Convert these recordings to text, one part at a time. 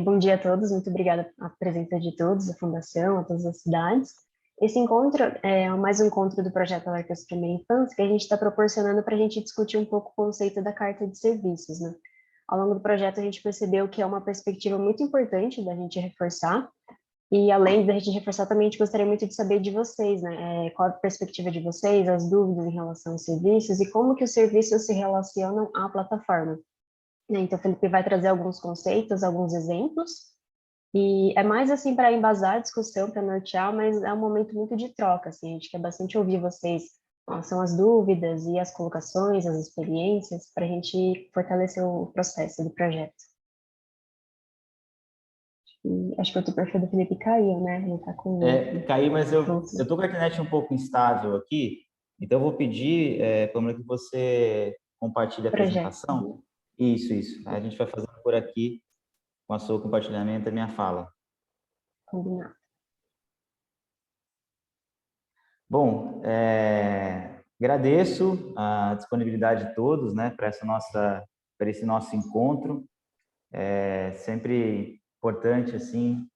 Bom dia a todos, muito obrigada à presença de todos, à Fundação, a todas as cidades. Esse encontro é mais um encontro do projeto Alertas Primeira Infância, que a gente está proporcionando para a gente discutir um pouco o conceito da carta de serviços, né? Ao longo do projeto, a gente percebeu que é uma perspectiva muito importante da gente reforçar, e além da gente reforçar também, a gente gostaria muito de saber de vocês, né? Qual a perspectiva de vocês, as dúvidas em relação aos serviços e como que os serviços se relacionam à plataforma. Né? Então, o Felipe vai trazer alguns conceitos, alguns exemplos, e é mais assim para embasar a discussão, para nortear, mas é um momento muito de troca, assim, a gente quer bastante ouvir vocês, quais são as dúvidas e as colocações, as experiências, para a gente fortalecer o processo do projeto. E acho que o perfil do Felipe caiu, né? Ele está com... Caí, mas eu tô com a internet um pouco instável aqui, então eu vou pedir, Pamela, que você compartilhe a Projeto. apresentação. Isso. A gente vai fazendo por aqui, com o seu compartilhamento, a minha fala. Combinado. Bom, agradeço a disponibilidade de todos, né, para esse nosso encontro. É sempre importante, assim,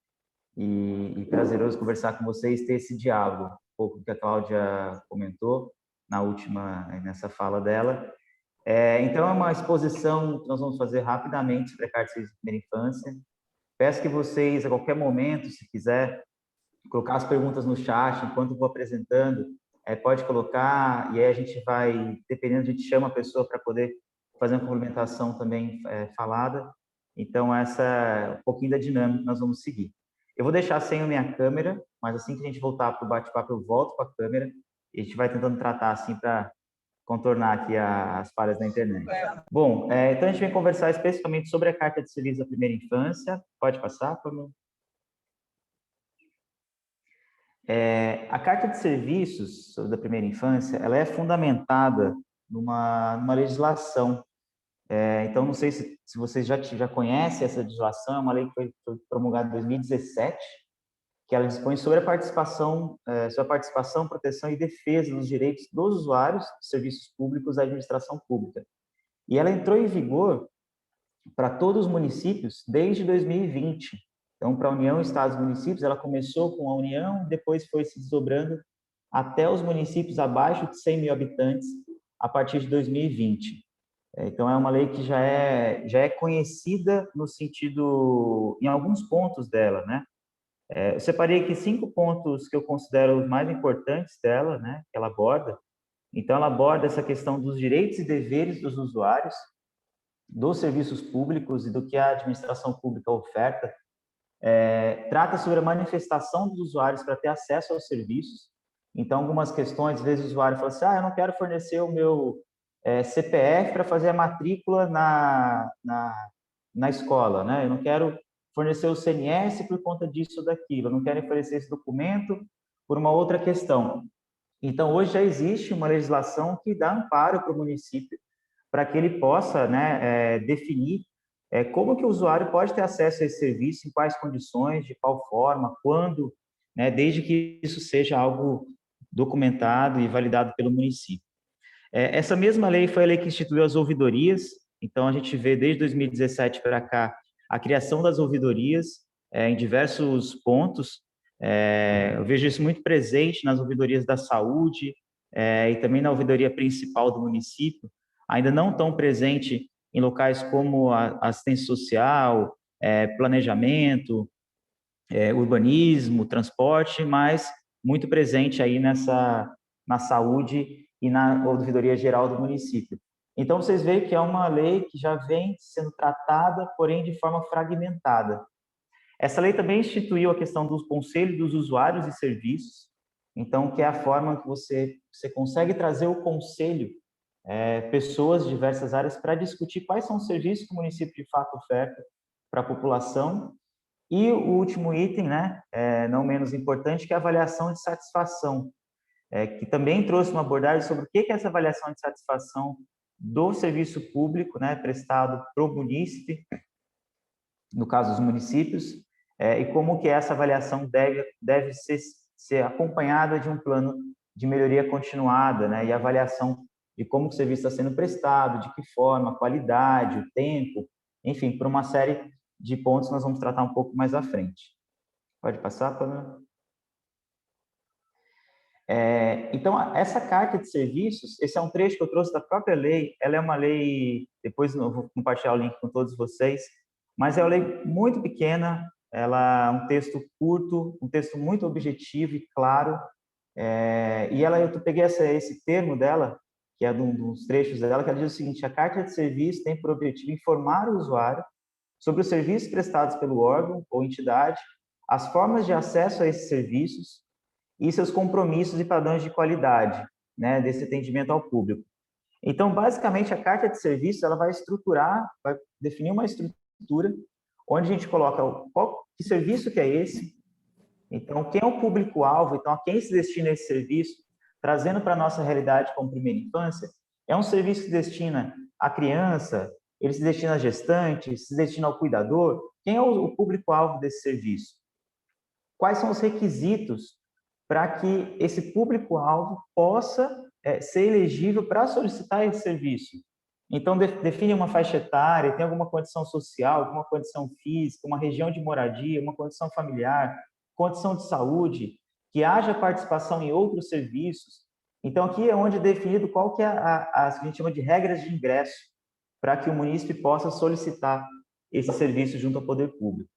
e prazeroso conversar com vocês, ter esse diálogo, um pouco do que a Cláudia comentou nessa fala dela. Então, é uma exposição que nós vamos fazer rapidamente sobre a Carta de Serviços de Primeira Infância. Peço que vocês, a qualquer momento, se quiser, colocar as perguntas no chat enquanto eu vou apresentando, pode colocar, e aí a gente vai, dependendo, a gente chama a pessoa para poder fazer uma complementação também falada. Então, essa é um pouquinho da dinâmica que nós vamos seguir. Eu vou deixar sem a minha câmera, mas assim que a gente voltar para o bate-papo, eu volto com a câmera e a gente vai tentando tratar assim para contornar aqui as falhas da internet. Bom, então a gente vem conversar especificamente sobre a Carta de Serviços da Primeira Infância. Pode passar, por favor? A Carta de Serviços da Primeira Infância, ela é fundamentada numa legislação. Então, não sei se vocês já conhecem essa legislação, é uma lei que foi promulgada em 2017, que ela dispõe sobre a participação, proteção e defesa dos direitos dos usuários de serviços públicos da administração pública. E ela entrou em vigor para todos os municípios desde 2020. Então, para a União, Estados e Municípios, ela começou com a União, depois foi se desdobrando até os municípios abaixo de 100 mil habitantes a partir de 2020. Então, é uma lei que já é conhecida no sentido, em alguns pontos dela, né? Eu separei aqui 5 pontos que eu considero os mais importantes dela, né? Que ela aborda. Então, ela aborda essa questão dos direitos e deveres dos usuários, dos serviços públicos e do que a administração pública oferta. Trata sobre a manifestação dos usuários para ter acesso aos serviços. Então, algumas questões, às vezes o usuário fala assim, eu não quero fornecer o meu CPF para fazer a matrícula na escola, né? Eu não quero fornecer o CNS por conta disso ou daquilo, eu não quero oferecer esse documento por uma outra questão. Então, hoje já existe uma legislação que dá amparo para o município para que ele possa, né, definir como que o usuário pode ter acesso a esse serviço, em quais condições, de qual forma, quando, né, desde que isso seja algo documentado e validado pelo município. Essa mesma lei foi a lei que instituiu as ouvidorias, então a gente vê desde 2017 para cá a criação das ouvidorias em diversos pontos. Eu vejo isso muito presente nas ouvidorias da saúde e também na ouvidoria principal do município, ainda não tão presente em locais como a assistência social, planejamento, urbanismo, transporte, mas muito presente aí na saúde e na ouvidoria geral do município. Então, vocês veem que é uma lei que já vem sendo tratada, porém de forma fragmentada. Essa lei também instituiu a questão dos conselhos dos usuários e serviços, então, que é a forma que você consegue trazer o conselho, pessoas de diversas áreas, para discutir quais são os serviços que o município de fato oferta para a população. E o último item, né, não menos importante, que é a avaliação de satisfação, que também trouxe uma abordagem sobre o que é essa avaliação de satisfação do serviço público, né, prestado para o munícipe, no caso os municípios, e como que essa avaliação deve ser acompanhada de um plano de melhoria continuada, né, e avaliação de como o serviço está sendo prestado, de que forma, a qualidade, o tempo, enfim, por uma série de pontos que nós vamos tratar um pouco mais à frente. Pode passar, Pamela? Então, essa carta de serviços, esse é um trecho que eu trouxe da própria lei, ela é uma lei, depois eu vou compartilhar o link com todos vocês, mas é uma lei muito pequena, ela é um texto curto, um texto muito objetivo e claro, e eu peguei esse termo dela, que é dos trechos dela, que ela diz o seguinte: a carta de serviço tem por objetivo informar o usuário sobre os serviços prestados pelo órgão ou entidade, as formas de acesso a esses serviços e seus compromissos e padrões de qualidade, né, desse atendimento ao público. Então, basicamente, a carta de serviço ela vai definir uma estrutura onde a gente coloca que serviço que é esse, então, quem é o público-alvo, então, a quem se destina esse serviço, trazendo para a nossa realidade como primeira infância, é um serviço que se destina à criança, ele se destina à gestante, se destina ao cuidador. Quem é o público-alvo desse serviço? Quais são os requisitos para que esse público-alvo possa ser elegível para solicitar esse serviço? Então, define uma faixa etária, tem alguma condição social, alguma condição física, uma região de moradia, uma condição familiar, condição de saúde, que haja participação em outros serviços. Então, aqui é onde é definido qual que é a gente chama de regras de ingresso, para que o munícipe possa solicitar esse serviço junto ao poder público.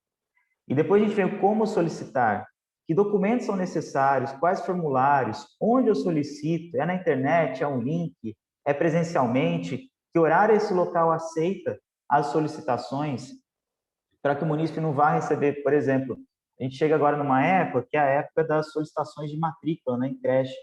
E depois a gente vê como solicitar, que documentos são necessários, quais formulários, onde eu solicito, é na internet, é um link, é presencialmente, que horário esse local aceita as solicitações, para que o munícipe não vá receber, por exemplo, a gente chega agora numa época que é a época das solicitações de matrícula, né, em creche.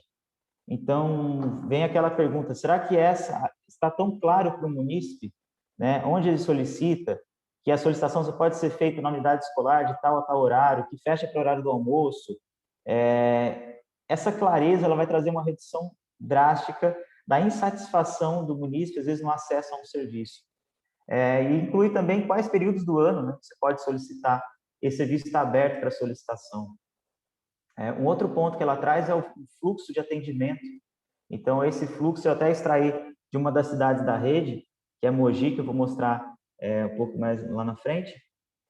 Então, vem aquela pergunta, será que essa está tão claro para o munícipe, né, onde ele solicita, que a solicitação só pode ser feita na unidade escolar de tal a tal horário, que fecha para o horário do almoço? Essa clareza ela vai trazer uma redução drástica da insatisfação do munícipe, às vezes, no acesso a um serviço. E inclui também quais períodos do ano, né, você pode solicitar. Esse serviço está aberto para solicitação. Um outro ponto que ela traz é o fluxo de atendimento. Então, esse fluxo eu até extraí de uma das cidades da rede, que é Mogi, que eu vou mostrar um pouco mais lá na frente.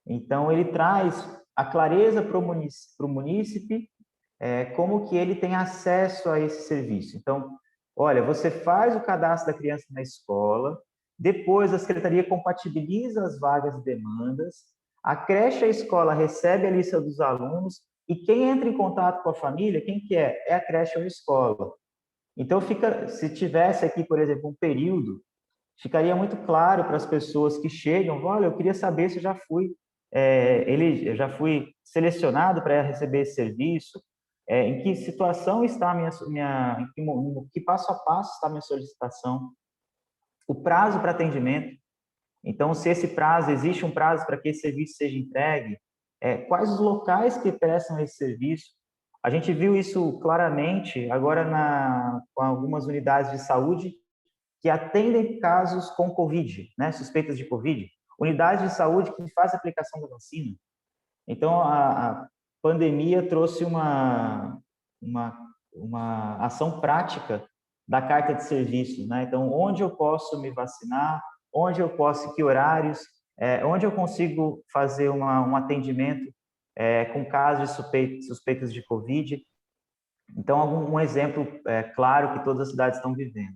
Então, ele traz a clareza para o munícipe, como que ele tem acesso a esse serviço. Então, olha, você faz o cadastro da criança na escola, depois a secretaria compatibiliza as vagas e demandas, a creche e a escola recebe a lista dos alunos, e quem entra em contato com a família, quem que é? É a creche ou a escola. Então, se tivesse aqui, por exemplo, um período, ficaria muito claro para as pessoas que chegam, olha, eu queria saber se eu eu já fui selecionado para receber esse serviço, em que situação está em que passo a passo está a minha solicitação, o prazo para atendimento. Então, se existe um prazo para que esse serviço seja entregue, quais os locais que prestam esse serviço. A gente viu isso claramente agora com algumas unidades de saúde que atendem casos com Covid, né, suspeitas de Covid. Unidades de saúde que fazem a aplicação da vacina. Então, a pandemia trouxe uma ação prática da carta de serviços, né? Então, onde eu posso me vacinar, onde eu posso, que horários, onde eu consigo fazer um atendimento com casos de suspeitas de Covid. Então, um exemplo claro que todas as cidades estão vivendo.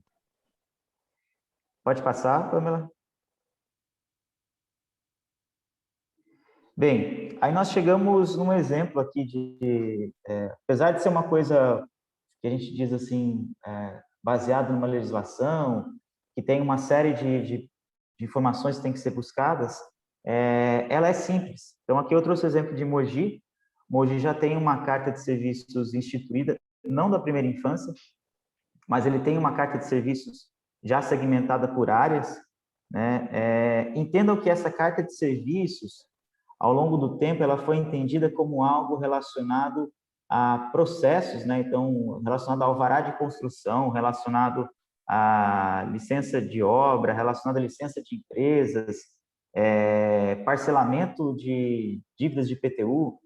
Pode passar, Pamela? Bem, aí nós chegamos num exemplo aqui apesar de ser uma coisa que a gente diz assim, baseado numa legislação, que tem uma série de informações que têm que ser buscadas, ela é simples. Então, aqui eu trouxe o exemplo de Mogi. Mogi já tem uma carta de serviços instituída, não da primeira infância, mas ele tem uma carta de serviços já segmentada por áreas, né? Entendam que essa carta de serviços, ao longo do tempo, ela foi entendida como algo relacionado a processos, né? Então, relacionado ao alvará de construção, relacionado à licença de obra, relacionado à licença de empresas, parcelamento de dívidas de IPTU.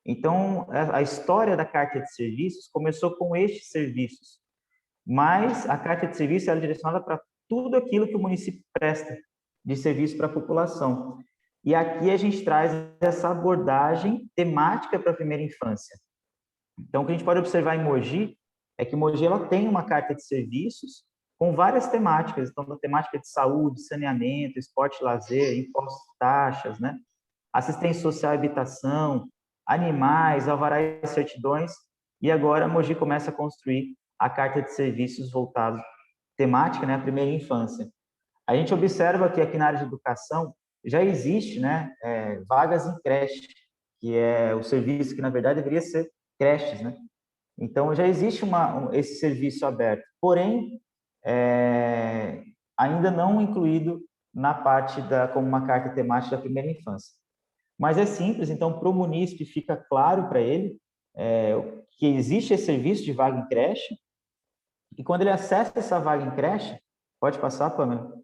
Então, a história da carta de serviços começou com estes serviços, mas a carta de serviço é direcionada para tudo aquilo que o município presta de serviço para a população. E aqui a gente traz essa abordagem temática para a primeira infância. Então, o que a gente pode observar em Mogi é que Mogi ela tem uma carta de serviços com várias temáticas. Então, da temática de saúde, saneamento, esporte e lazer, impostos, taxas, né? Assistência social e habitação, animais, alvará e certidões. E agora Mogi começa a construir a carta de serviços voltado temática, né, à primeira infância. A gente observa que aqui na área de educação já existe, né, vagas em creche, que é o serviço que na verdade deveria ser creches, né? Então já existe esse serviço aberto, porém ainda não incluído na parte como uma carta temática da primeira infância. Mas é simples, então para o munícipe fica claro para ele que existe esse serviço de vaga em creche, e quando ele acessa essa vaga em creche, pode passar, Pamela?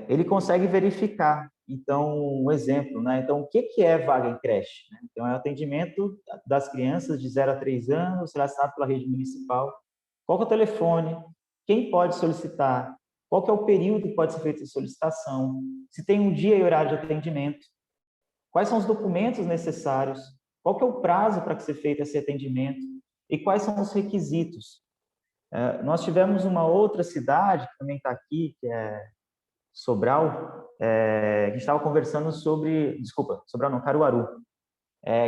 Ele consegue verificar. Então, um exemplo, né? Então, o que é vaga em creche? Então, é o atendimento das crianças de 0 a 3 anos, relacionado pela rede municipal. Qual que é o telefone? Quem pode solicitar? Qual que é o período que pode ser feita a solicitação? Se tem um dia e horário de atendimento? Quais são os documentos necessários? Qual que é o prazo para que seja feito esse atendimento? E quais são os requisitos? Nós tivemos uma outra cidade, que também está aqui, que é Sobral, a gente estava conversando sobre, desculpa, Sobral não, Caruaru,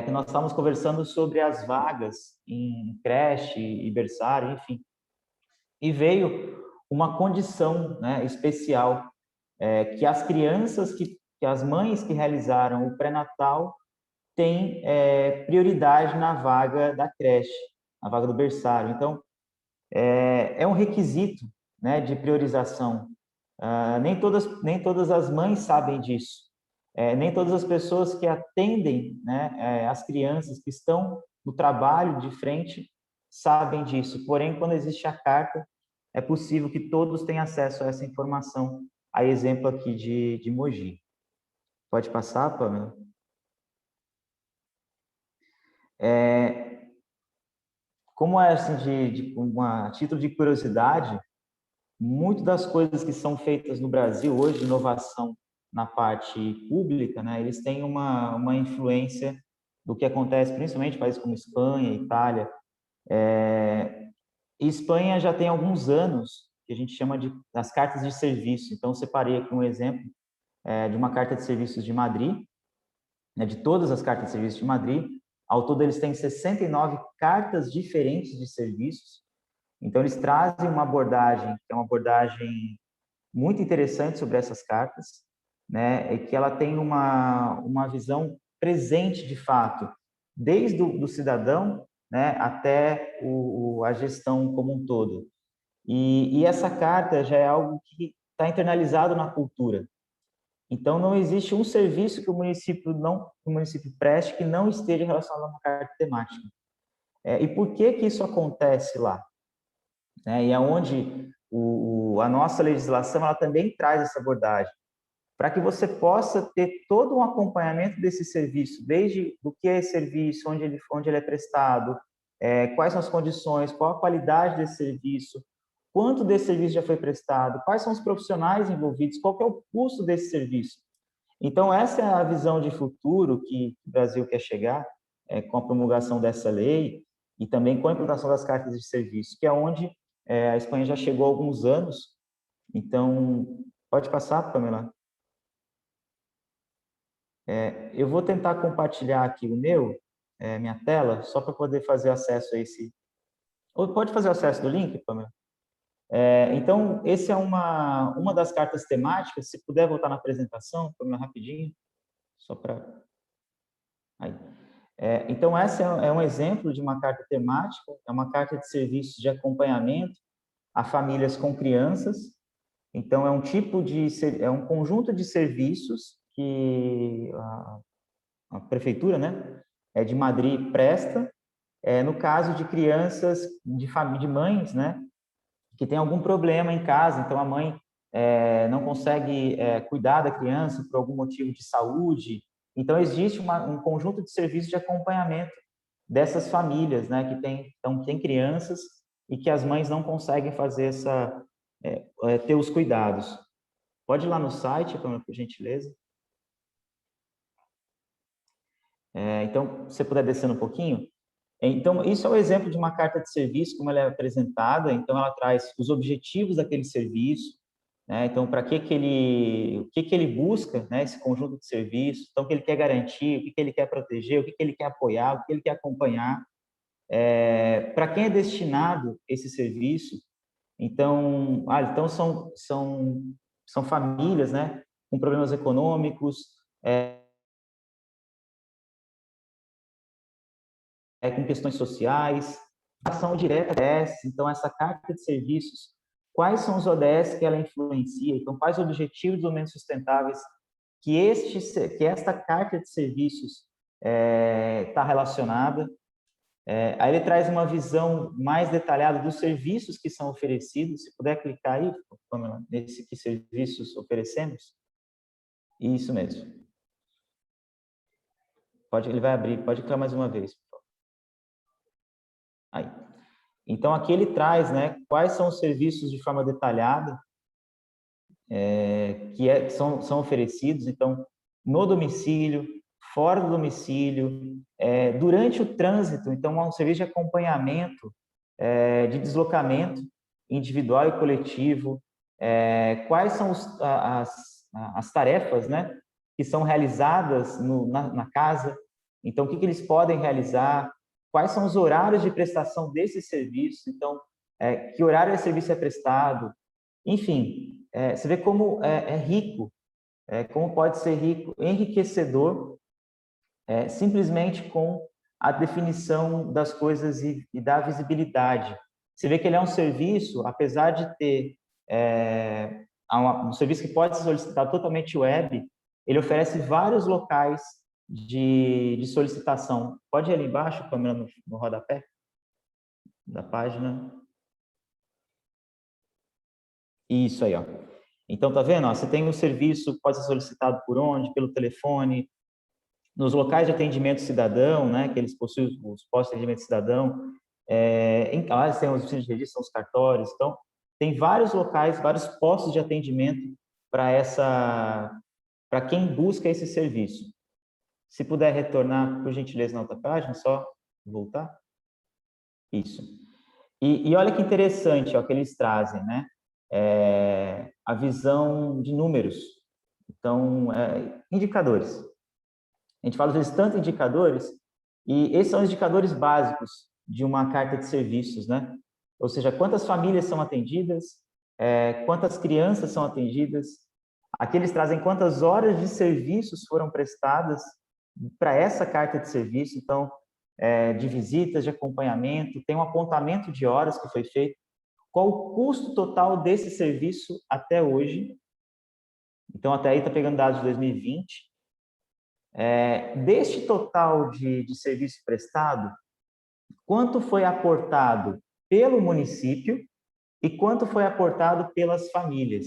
que nós estávamos conversando sobre as vagas em creche e berçário, enfim, e veio uma condição, né, especial, que as crianças, que as mães que realizaram o pré-natal têm prioridade na vaga da creche, na vaga do berçário. Então, é um requisito, né, de priorização. Nem todas as mães sabem disso. Nem todas as pessoas que atendem, né, as crianças que estão no trabalho de frente sabem disso. Porém, quando existe a carta, é possível que todos tenham acesso a essa informação. A exemplo aqui de Mogi. Pode passar, Pamela? Como é assim, a título de curiosidade, muito das coisas que são feitas no Brasil hoje, inovação na parte pública, né, eles têm uma influência do que acontece principalmente em países como Espanha, Itália. E Espanha já tem alguns anos que a gente chama das cartas de serviço. Então, separei aqui um exemplo de uma carta de serviços de Madrid, né, de todas as cartas de serviços de Madrid. Ao todo, eles têm 69 cartas diferentes de serviços. Então, eles trazem uma abordagem, que é uma abordagem muito interessante sobre essas cartas, né? E que ela tem uma visão presente de fato, desde do cidadão, né, até a gestão como um todo. E essa carta já é algo que está internalizado na cultura. Então, não existe um serviço que o município preste que não esteja relacionado a uma carta temática. E por que isso acontece lá? E é onde a nossa legislação ela também traz essa abordagem, para que você possa ter todo um acompanhamento desse serviço, desde o que é esse serviço, onde ele é prestado, quais são as condições, qual a qualidade desse serviço, quanto desse serviço já foi prestado, quais são os profissionais envolvidos, qual que é o custo desse serviço. Então, essa é a visão de futuro que o Brasil quer chegar com a promulgação dessa lei e também com a implantação das cartas de serviço, que é onde a Espanha já chegou há alguns anos. Então, pode passar, Pamela? Eu vou tentar compartilhar aqui minha tela, só para poder fazer acesso a esse... Ou pode fazer acesso do link, Pamela? Então, esse é uma das cartas temáticas. Se puder voltar na apresentação, Pamela, rapidinho, só para... Aí. Então, essa é um exemplo de uma carta temática, é uma carta de serviços de acompanhamento a famílias com crianças. Então, é um conjunto de serviços que a prefeitura, né, de Madrid presta, no caso de crianças, de mães, né, que tem algum problema em casa, então a mãe não consegue cuidar da criança por algum motivo de saúde. Então, existe um conjunto de serviços de acompanhamento dessas famílias, né, que tem crianças e que as mães não conseguem fazer ter os cuidados. Pode ir lá no site, por gentileza. Então, se você puder descer um pouquinho. Então, isso é um exemplo de uma carta de serviço, como ela é apresentada. Então, ela traz os objetivos daquele serviço, né? Então, para que o que ele busca, né? Esse conjunto de serviços. Então, o que ele quer garantir, o que ele quer proteger, o que ele quer apoiar, o que ele quer acompanhar. Para quem é destinado esse serviço. Então, então são famílias, né? Com problemas econômicos, com questões sociais, ação direta ODS. Então, essa carta de serviços, quais são os ODS que ela influencia? Então, quais objetivos de desenvolvimento sustentáveis que esta carta de serviços está relacionada? Aí ele traz uma visão mais detalhada dos serviços que são oferecidos. Se puder clicar aí, Pamela, nesse que serviços oferecemos. Isso mesmo. Ele vai abrir, pode clicar mais uma vez. Aí. Então, aqui ele traz, né, quais são os serviços de forma detalhada que são oferecidos. Então, no domicílio, fora do domicílio, durante o trânsito. Então, há um serviço de acompanhamento, de deslocamento individual e coletivo. Quais são as tarefas, né, que são realizadas na casa. Então, o que eles podem realizar, quais são os horários de prestação desse serviço, então, que horário esse serviço é prestado, enfim, você vê como é rico, como pode ser rico, enriquecedor, simplesmente com a definição das coisas e da visibilidade. Você vê que ele é um serviço, apesar de ter um serviço que pode ser solicitado totalmente web, ele oferece vários locais de solicitação. Pode ir ali embaixo, Pamela, no rodapé da página. Isso aí, ó. Então, tá vendo? Ó, você tem o serviço, pode ser solicitado por onde? Pelo telefone, nos locais de atendimento cidadão, né? Que eles possuem os postos de atendimento cidadão. Lá eles têm os oficinas de registro, são os cartórios. Então, tem vários locais, vários postos de atendimento para quem busca esse serviço. Se puder retornar, por gentileza, na outra página, só voltar. Isso. E olha que interessante, ó, que eles trazem, né? A visão de números. Então, indicadores. A gente fala, às vezes, tanto indicadores, e esses são os indicadores básicos de uma carta de serviços, né? Ou seja, quantas famílias são atendidas, quantas crianças são atendidas. Aqui eles trazem quantas horas de serviços foram prestadas para essa carta de serviço. Então, de visitas, de acompanhamento, tem um apontamento de horas que foi feito. Qual o custo total desse serviço até hoje? Então, até aí está pegando dados de 2020. Deste total de serviço prestado, quanto foi aportado pelo município e quanto foi aportado pelas famílias?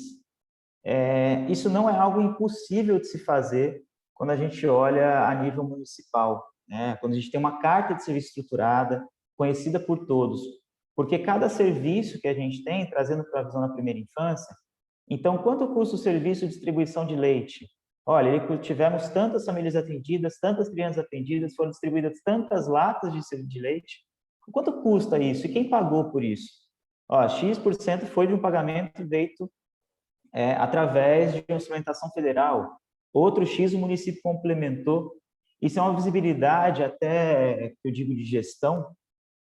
Isso não é algo impossível de se fazer quando a gente olha a nível municipal, né? Quando a gente tem uma carta de serviço estruturada, conhecida por todos, porque cada serviço que a gente tem, trazendo para a visão da primeira infância, então, quanto custa o serviço de distribuição de leite? Olha, tivemos tantas famílias atendidas, tantas crianças atendidas, foram distribuídas tantas latas de leite. Quanto custa isso? E quem pagou por isso? X% foi de um pagamento feito através de uma instrumentação federal. Outro X o município complementou. Isso é uma visibilidade até, eu digo, de gestão,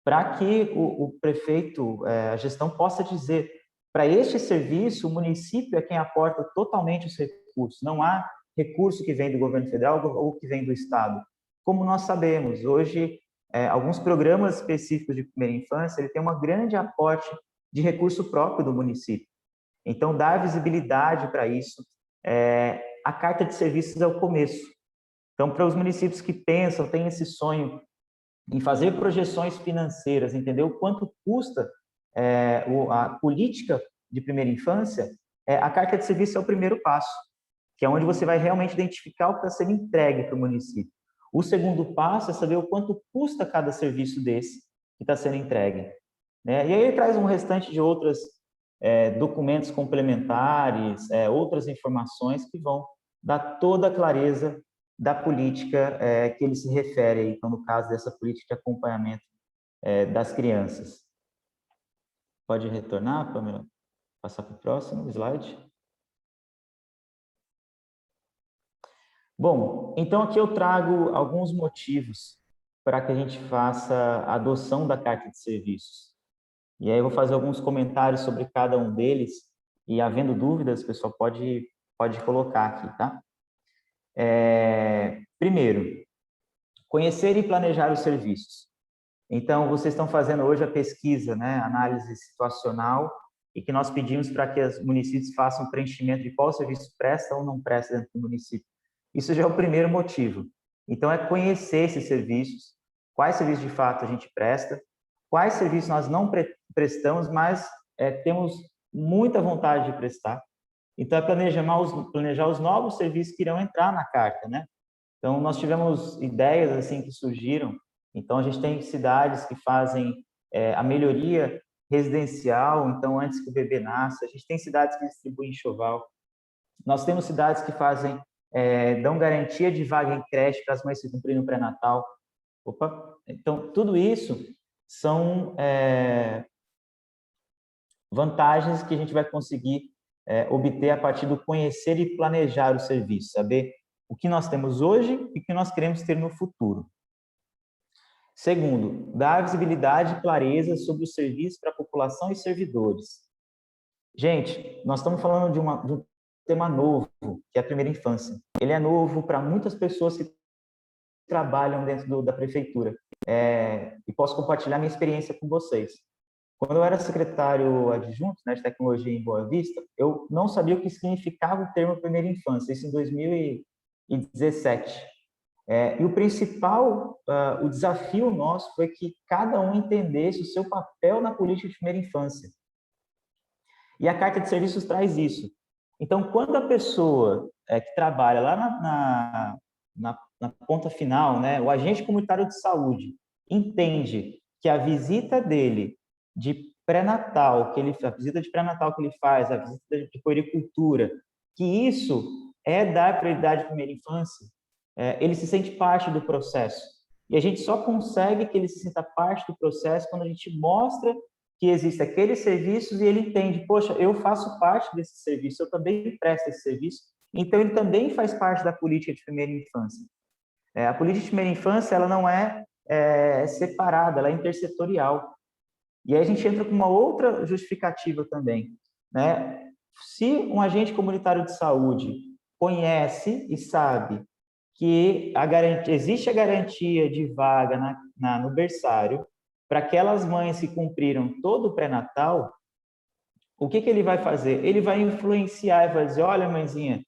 para que o prefeito, a gestão possa dizer, para este serviço, o município é quem aporta totalmente os recursos. Não há recurso que vem do governo federal ou que vem do estado. Como nós sabemos, hoje, alguns programas específicos de primeira infância, ele tem uma grande aporte de recurso próprio do município. Então, dar visibilidade para isso. A carta de serviços é o começo. Então, para os municípios que pensam, têm esse sonho em fazer projeções financeiras, entender o quanto custa a política de primeira infância, a carta de serviço é o primeiro passo, que é onde você vai realmente identificar o que está sendo entregue para o município. O segundo passo é saber o quanto custa cada serviço desse que está sendo entregue. Né? E aí ele traz um restante de outras documentos complementares, outras informações que vão dar toda a clareza da política que ele se refere, então, no caso dessa política de acompanhamento das crianças. Pode retornar, Pamela? Passar para o próximo slide. Bom, então aqui eu trago alguns motivos para que a gente faça a adoção da carta de serviços. E aí eu vou fazer alguns comentários sobre cada um deles, e havendo dúvidas, o pessoal pode colocar aqui, tá? Primeiro, conhecer e planejar os serviços. Então, vocês estão fazendo hoje a pesquisa, né, análise situacional, e que nós pedimos para que os municípios façam preenchimento de qual serviço presta ou não presta dentro do município. Isso já é o primeiro motivo. Então, é conhecer esses serviços, quais serviços de fato a gente presta, quais serviços nós não prestamos, mas temos muita vontade de prestar. Então, é planejar os novos serviços que irão entrar na carta, né? Então, nós tivemos ideias assim que surgiram. Então, a gente tem cidades que fazem a melhoria residencial, então, antes que o bebê nasça. A gente tem cidades que distribuem enxoval. Nós temos cidades que fazem, dão garantia de vaga em creche para as mães se cumprirem no pré-natal. Opa! Então, tudo isso são vantagens que a gente vai conseguir obter a partir do conhecer e planejar o serviço, saber o que nós temos hoje e o que nós queremos ter no futuro. Segundo, dar visibilidade e clareza sobre o serviço para a população e servidores. Gente, nós estamos falando de um tema novo, que é a primeira infância. Ele é novo para muitas pessoas que trabalham dentro da prefeitura. E posso compartilhar minha experiência com vocês. Quando eu era secretário adjunto, né, de tecnologia em Boa Vista, eu não sabia o que significava o termo primeira infância, isso em 2017. E o principal, o desafio nosso foi que cada um entendesse o seu papel na política de primeira infância. E a carta de serviços traz isso. Então, quando a pessoa que trabalha lá na ponta final, né, o agente comunitário de saúde, entende que a visita dele de pré-natal, a visita de pré-natal que ele faz, a visita de puericultura, que isso é dar prioridade à primeira infância, ele se sente parte do processo. E a gente só consegue que ele se sinta parte do processo quando a gente mostra que existem aqueles serviços e ele entende, poxa, eu faço parte desse serviço, eu também presto esse serviço, então ele também faz parte da política de primeira infância. A política de primeira infância, ela não é separada, ela é intersetorial. E aí a gente entra com uma outra justificativa também, né? Se um agente comunitário de saúde conhece e sabe que existe a garantia de vaga no berçário para aquelas mães que cumpriram todo o pré-natal, o que ele vai fazer? Ele vai influenciar e vai dizer, olha, mãezinha,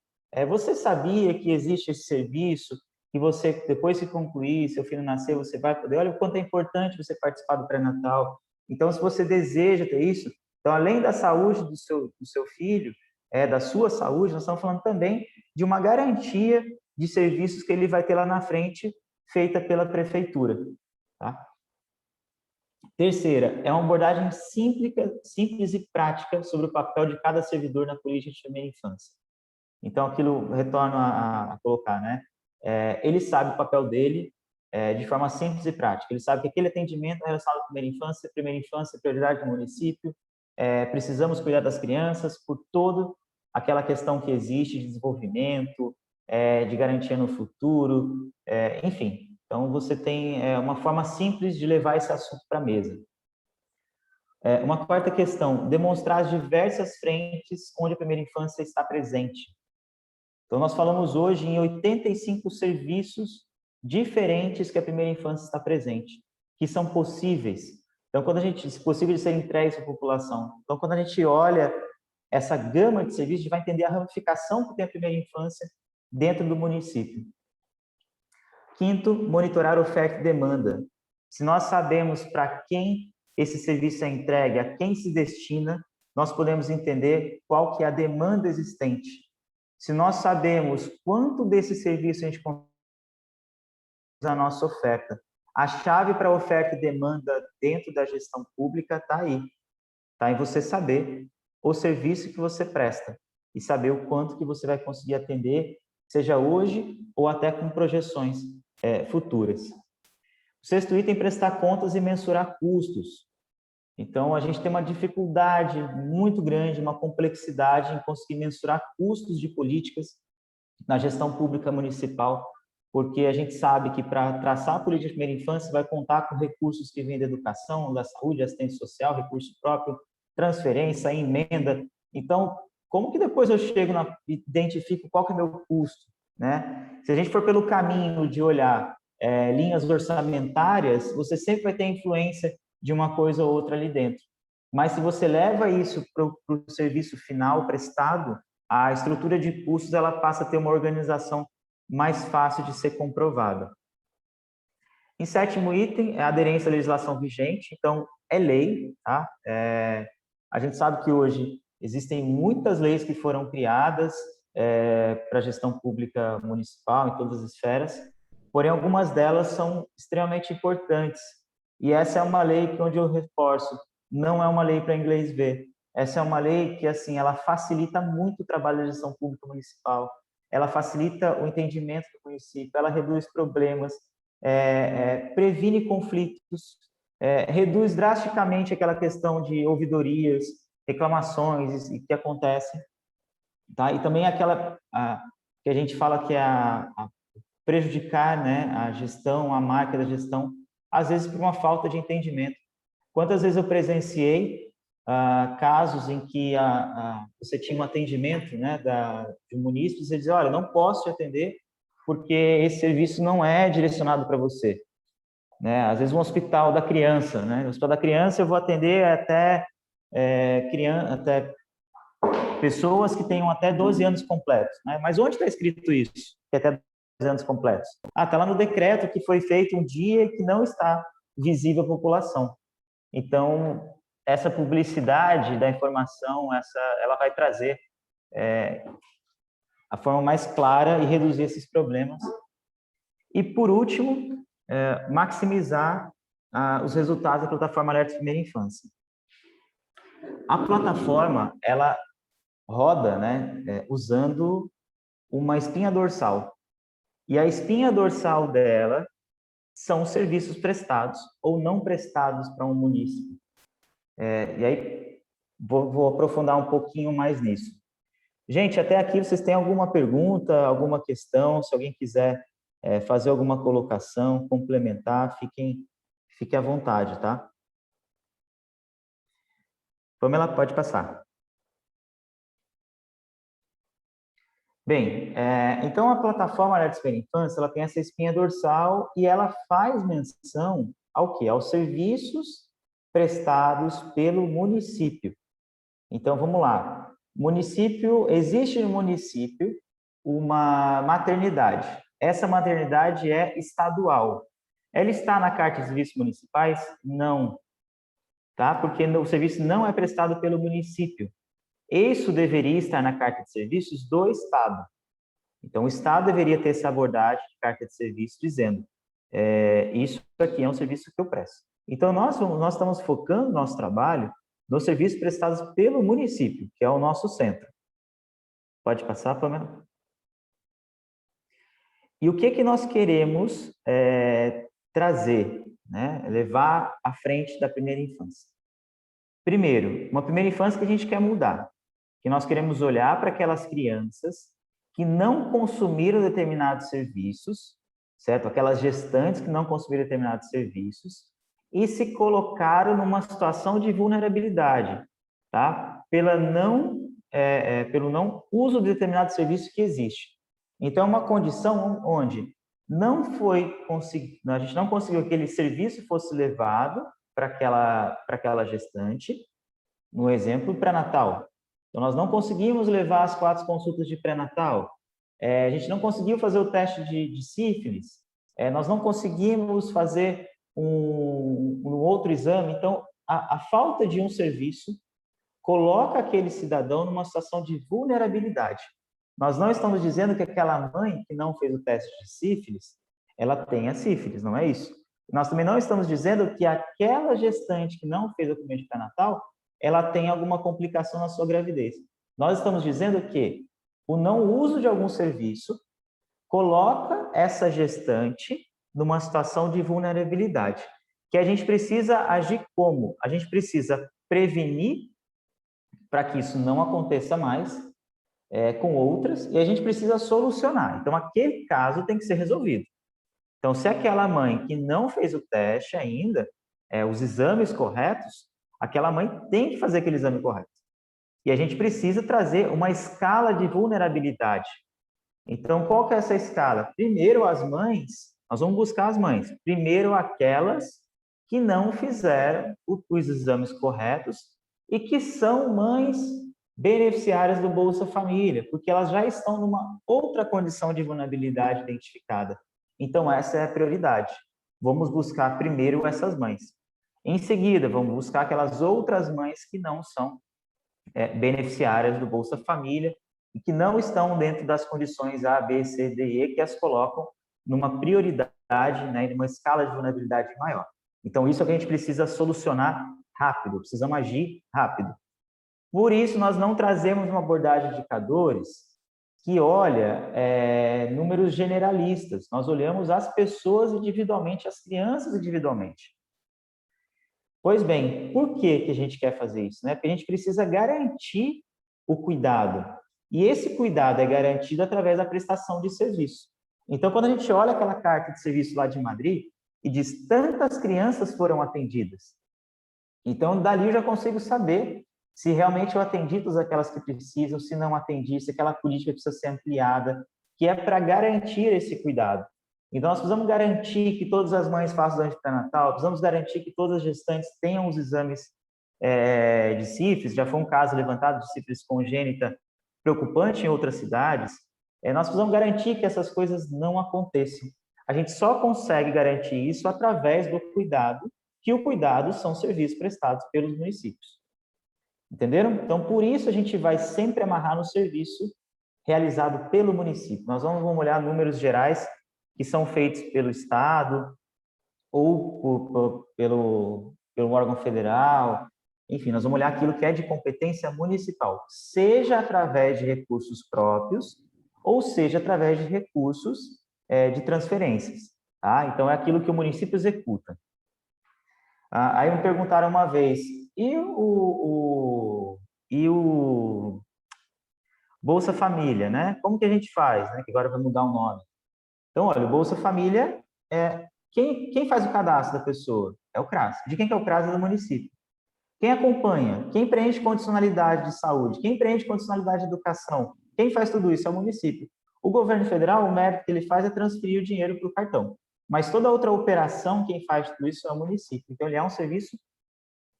você sabia que existe esse serviço, que você, depois que concluir, seu filho nascer, você vai poder, olha o quanto é importante você participar do pré-natal. Então, se você deseja ter isso, então, além da saúde do seu filho, da sua saúde, nós estamos falando também de uma garantia de serviços que ele vai ter lá na frente, feita pela prefeitura. Tá? Terceira, é uma abordagem simples e prática sobre o papel de cada servidor na política de primeira infância. Então, aquilo retorno a colocar, né? Ele sabe o papel dele de forma simples e prática. Ele sabe que aquele atendimento é relacionado à primeira infância é prioridade do município, precisamos cuidar das crianças por toda aquela questão que existe de desenvolvimento, de garantia no futuro, enfim. Então, você tem uma forma simples de levar esse assunto para a mesa. Uma quarta questão, demonstrar as diversas frentes onde a primeira infância está presente. Então, nós falamos hoje em 85 serviços diferentes que a primeira infância está presente, que são possíveis. Então, possível de serem entregues à população. Então, quando a gente olha essa gama de serviços, a gente vai entender a ramificação que tem a primeira infância dentro do município. Quinto, monitorar oferta e demanda. Se nós sabemos para quem esse serviço é entregue, a quem se destina, nós podemos entender qual que é a demanda existente. Se nós sabemos quanto desse serviço a gente consegue usar a nossa oferta, a chave para oferta e demanda dentro da gestão pública está aí. Está em você saber o serviço que você presta e saber o quanto que você vai conseguir atender, seja hoje ou até com projeções futuras. O sexto item, prestar contas e mensurar custos. Então, a gente tem uma dificuldade muito grande, uma complexidade em conseguir mensurar custos de políticas na gestão pública municipal, porque a gente sabe que para traçar a política de primeira infância vai contar com recursos que vêm da educação, da saúde, assistência social, recurso próprio, transferência, emenda. Então, como que depois eu chego e identifico qual que é o meu custo, né? Se a gente for pelo caminho de olhar linhas orçamentárias, você sempre vai ter influência de uma coisa ou outra ali dentro. Mas se você leva isso para o serviço final prestado, a estrutura de custos ela passa a ter uma organização mais fácil de ser comprovada. Em sétimo item, é a aderência à legislação vigente. Então, é lei, tá? A gente sabe que hoje existem muitas leis que foram criadas para a gestão pública municipal, em todas as esferas, porém, algumas delas são extremamente importantes. E essa é uma lei que, onde eu reforço, não é uma lei para inglês ver. Essa é uma lei que, assim, ela facilita muito o trabalho da gestão pública municipal, ela facilita o entendimento do município, ela reduz problemas, previne conflitos, reduz drasticamente aquela questão de ouvidorias, reclamações que acontecem, tá? E também aquela que a gente fala que é a prejudicar, né, a gestão, a marca da gestão, às vezes por uma falta de entendimento. Quantas vezes eu presenciei casos em que você tinha um atendimento, né, de um munícipe, e você dizia, olha, não posso te atender porque esse serviço não é direcionado para você. Né? Às vezes um hospital da criança, né? No hospital da criança eu vou atender até pessoas que tenham até 12 anos completos. Né? Mas onde está escrito isso? Que até 12 anos completos? Está lá no decreto que foi feito um dia e que não está visível à população. Então, essa publicidade da informação, ela vai trazer a forma mais clara e reduzir esses problemas. E, por último, maximizar os resultados da plataforma Alertas Primeira Infância. A plataforma, ela roda, né, usando uma espinha dorsal. E a espinha dorsal dela são os serviços prestados ou não prestados para um município. E aí, vou aprofundar um pouquinho mais nisso. Gente, até aqui vocês têm alguma pergunta, alguma questão? Se alguém quiser fazer alguma colocação, complementar, fique à vontade, tá? Pamela, pode passar. Bem, então a plataforma Alertas Primeira Infância, ela tem essa espinha dorsal e ela faz menção ao quê? Aos serviços prestados pelo município. Então, vamos lá. Existe no município uma maternidade. Essa maternidade é estadual. Ela está na Carta de Serviços Municipais? Não. Tá? Porque o serviço não é prestado pelo município. Isso deveria estar na Carta de Serviços do Estado. Então, o Estado deveria ter essa abordagem de Carta de Serviço dizendo isso aqui é um serviço que eu presto. Então, nós estamos focando nosso trabalho nos serviços prestados pelo município, que é o nosso centro. Pode passar, Pamela? E o que nós queremos trazer, né? Levar à frente da primeira infância? Primeiro, uma primeira infância que a gente quer mudar, que nós queremos olhar para aquelas crianças que não consumiram determinados serviços, certo? Aquelas gestantes que não consumiram determinados serviços e se colocaram numa situação de vulnerabilidade, tá? Pelo não uso de determinado serviço que existe. Então, é uma condição onde a gente não conseguiu que aquele serviço fosse levado para aquela gestante, no exemplo, pré-natal. Então, nós não conseguimos levar as 4 consultas de pré-natal, a gente não conseguiu fazer o teste de sífilis, nós não conseguimos fazer um outro exame. Então, a falta de um serviço coloca aquele cidadão numa situação de vulnerabilidade. Nós não estamos dizendo que aquela mãe que não fez o teste de sífilis, ela tenha sífilis, não é isso. Nós também não estamos dizendo que aquela gestante que não fez o documento de pré-natal ela tem alguma complicação na sua gravidez. Nós estamos dizendo que o não uso de algum serviço coloca essa gestante numa situação de vulnerabilidade, que a gente precisa agir como? A gente precisa prevenir para que isso não aconteça mais com outras, e a gente precisa solucionar. Então, aquele caso tem que ser resolvido. Então, se aquela mãe que não fez o teste ainda, os exames corretos, aquela mãe tem que fazer aquele exame correto. E a gente precisa trazer uma escala de vulnerabilidade. Então, qual que é essa escala? Primeiro, as mães, nós vamos buscar as mães. Primeiro, aquelas que não fizeram os exames corretos e que são mães beneficiárias do Bolsa Família, porque elas já estão numa outra condição de vulnerabilidade identificada. Então, essa é a prioridade. Vamos buscar primeiro essas mães. Em seguida, vamos buscar aquelas outras mães que não são beneficiárias do Bolsa Família e que não estão dentro das condições A, B, C, D e E que as colocam numa prioridade, né, numa escala de vulnerabilidade maior. Então, isso é o que a gente precisa solucionar rápido, precisamos agir rápido. Por isso, nós não trazemos uma abordagem de indicadores que olha números generalistas. Nós olhamos as pessoas individualmente, as crianças individualmente. Pois bem, por que a gente quer fazer isso? Né? Porque a gente precisa garantir o cuidado. E esse cuidado é garantido através da prestação de serviço. Então, quando a gente olha aquela carta de serviço lá de Madrid e diz tantas crianças foram atendidas, então dali eu já consigo saber se realmente eu atendi todas aquelas que precisam, se não atendi, se aquela política precisa ser ampliada, que é para garantir esse cuidado. Então, nós precisamos garantir que todas as mães façam exame de pré-natal, precisamos garantir que todas as gestantes tenham os exames de sífilis, já foi um caso levantado de sífilis congênita preocupante em outras cidades. Nós precisamos garantir que essas coisas não aconteçam. A gente só consegue garantir isso através do cuidado, que o cuidado são serviços prestados pelos municípios. Entenderam? Então, por isso a gente vai sempre amarrar no serviço realizado pelo município. Nós vamos olhar números gerais que são feitos pelo Estado ou pelo órgão federal. Enfim, nós vamos olhar aquilo que é de competência municipal, seja através de recursos próprios ou seja através de recursos de transferências. Tá? Então, é aquilo que o município executa. Aí me perguntaram uma vez, e o Bolsa Família, né? Como que a gente faz, né? Que agora vai mudar o nome. Então, olha, o Bolsa Família quem faz o cadastro da pessoa? É o CRAS. De quem que é o CRAS? É do município. Quem acompanha? Quem preenche condicionalidade de saúde? Quem preenche condicionalidade de educação? Quem faz tudo isso? É o município. O governo federal, o mérito que ele faz é transferir o dinheiro para o cartão. Mas toda outra operação, quem faz tudo isso é o município. Então, ele é um serviço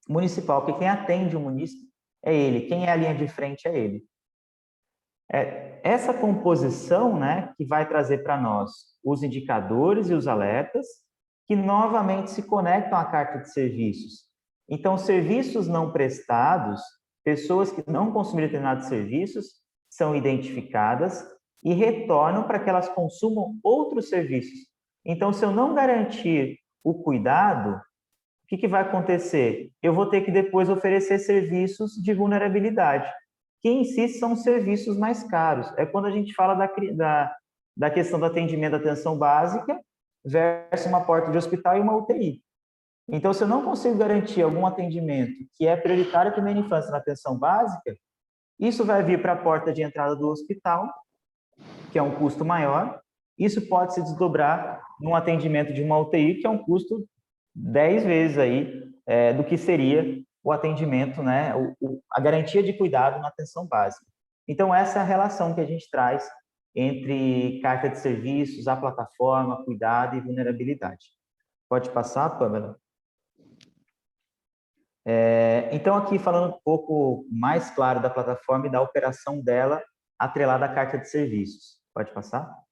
municipal, porque quem atende o município é ele, quem é a linha de frente é ele. Essa composição, né, que vai trazer para nós os indicadores e os alertas, que novamente se conectam à carta de serviços. Então, serviços não prestados, pessoas que não consumiram determinados serviços, são identificadas e retornam para que elas consumam outros serviços. Então, se eu não garantir o cuidado, o que vai acontecer? Eu vou ter que depois oferecer serviços de vulnerabilidade, que em si são serviços mais caros. É quando a gente fala da questão do atendimento da atenção básica versus uma porta de hospital e uma UTI. Então, se eu não consigo garantir algum atendimento que é prioritário para a primeira infância na atenção básica, isso vai vir para a porta de entrada do hospital, que é um custo maior. Isso pode se desdobrar num atendimento de uma UTI, que é um custo 10 vezes aí do que seria o atendimento, né, a garantia de cuidado na atenção básica. Então, essa é a relação que a gente traz entre carta de serviços, a plataforma, cuidado e vulnerabilidade. Pode passar, Pamela? Então, aqui falando um pouco mais claro da plataforma e da operação dela atrelada à carta de serviços. Pode passar?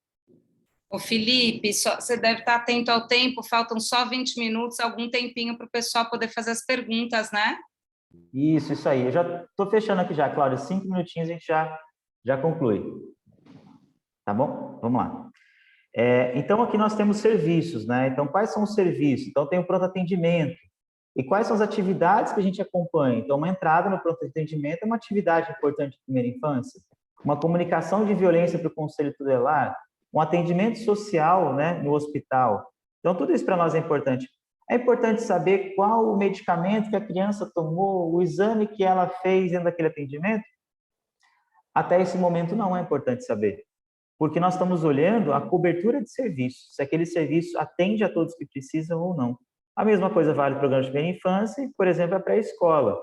Ô Felipe, você deve estar atento ao tempo, faltam só 20 minutos, algum tempinho para o pessoal poder fazer as perguntas, né? Isso aí. Eu já estou fechando aqui já, Cláudia. 5 minutinhos a gente já conclui. Tá bom? Vamos lá. Então, aqui nós temos serviços, né? Então, quais são os serviços? Então, tem o pronto atendimento, E quais são as atividades que a gente acompanha? Então, uma entrada no pronto atendimento é uma atividade importante de primeira infância, uma comunicação de violência para o conselho tutelar, um atendimento social, né, no hospital. Então, tudo isso para nós é importante. É importante saber qual o medicamento que a criança tomou, o exame que ela fez dentro daquele atendimento? Até esse momento não é importante saber, porque nós estamos olhando a cobertura de serviços, se aquele serviço atende a todos que precisam ou não. A mesma coisa vale para o programa de primeira infância e, por exemplo, a pré-escola.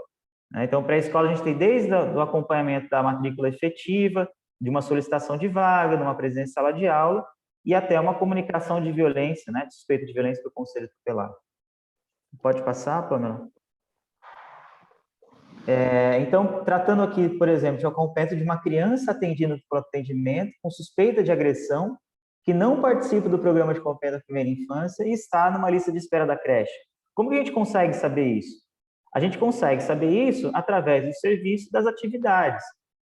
Então, pré-escola a gente tem desde o acompanhamento da matrícula efetiva, de uma solicitação de vaga, de uma presença em sala de aula, e até uma comunicação de violência, né, de suspeita de violência para o conselho tutelar. Pode passar, Pamela? Então, tratando aqui, por exemplo, de acompanhamento de uma criança atendida no pronto atendimento com suspeita de agressão, que não participa do programa de acompanhamento da primeira infância e está numa lista de espera da creche. Como que a gente consegue saber isso? A gente consegue saber isso através do serviço das atividades.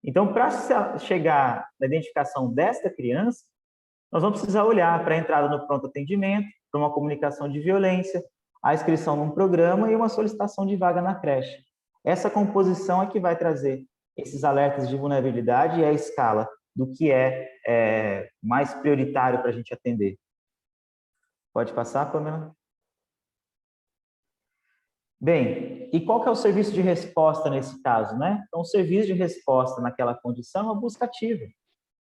Então, para chegar na identificação desta criança, nós vamos precisar olhar para a entrada no pronto atendimento, para uma comunicação de violência, a inscrição num programa e uma solicitação de vaga na creche. Essa composição é que vai trazer esses alertas de vulnerabilidade e a escala do que é mais prioritário para a gente atender. Pode passar, Pamela? Bem, e qual que é o serviço de resposta nesse caso, né? Então, o serviço de resposta naquela condição é a busca ativa.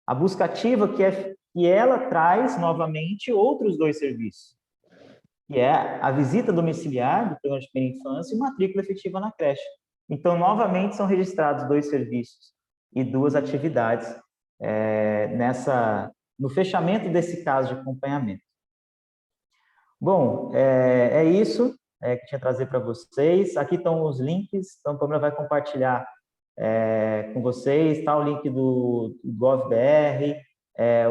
A busca ativa que ela traz, novamente, outros dois serviços, que é a visita domiciliar do programa de primeira infância e matrícula efetiva na creche. Então, novamente, são registrados dois serviços e duas atividades no fechamento desse caso de acompanhamento. Bom, é isso que tinha a trazer para vocês. Aqui estão os links, então a Pamela vai compartilhar com vocês, está o link do GovBR,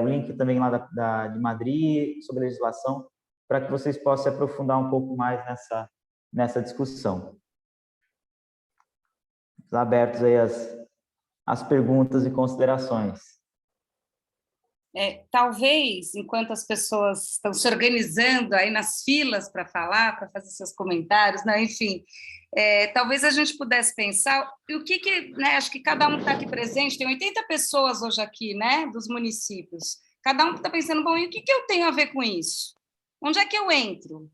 o link também lá de Madrid, sobre legislação, para que vocês possam se aprofundar um pouco mais nessa discussão. Abertos aí as perguntas e considerações. Talvez, enquanto as pessoas estão se organizando aí nas filas para falar, para fazer seus comentários, né? Enfim, talvez a gente pudesse pensar o que né, acho que cada um que está aqui presente, tem 80 pessoas hoje aqui, né, dos municípios, cada um está pensando, bom, e o que eu tenho a ver com isso? Onde é que eu entro?